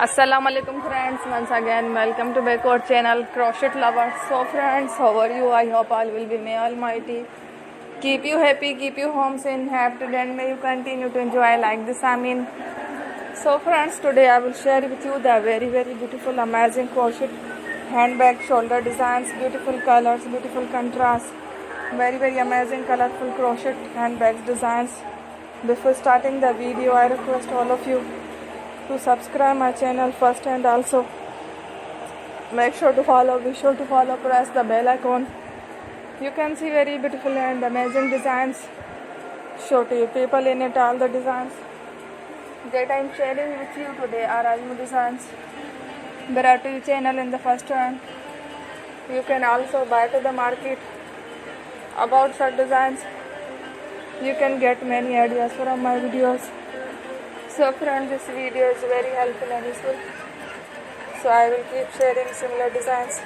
Assalamu alaikum friends, once again welcome to back our channel Crochet Lovers. So friends, how are you? I hope all will be may almighty keep you happy, keep you home in happy, and may you continue to enjoy like this. So friends, today I will share with you the very beautiful amazing crochet handbag shoulder designs, beautiful colors, beautiful contrast, very amazing colorful crochet handbags designs. Before starting the video, I request all of you to subscribe my channel first, and also be sure to follow, press the bell icon. You can see very beautiful and amazing designs. Show to you people in it all the designs that I am sharing with you today are all new designs brought to your channel in the first hand. You can also buy to the market about such designs. You can get many ideas from my videos. So friends, this video is very helpful and useful. So I will keep sharing similar designs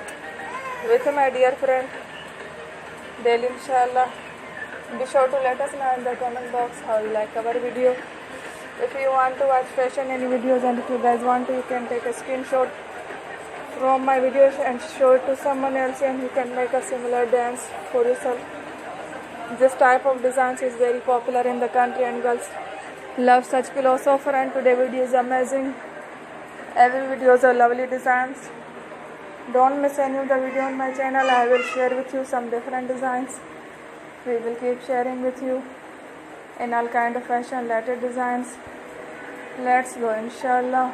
with my dear friend daily, inshallah. Be sure to let us know in the comment box how you like our video. If you want to watch fashion any videos, and if you guys want to, you can take a screenshot from my videos and show it to someone else, and you can make a similar dance for yourself. This type of designs is very popular in the country, and girls love such philosopher. And today video is amazing. Every video is a lovely designs. Don't miss any of the video on my channel. I will share with you some different designs. We will keep sharing with you in all kind of fashion related designs. Let's go, inshallah.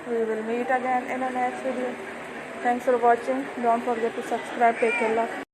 We will meet again in the next video. Thanks for watching. Don't forget to subscribe. Take care. Love.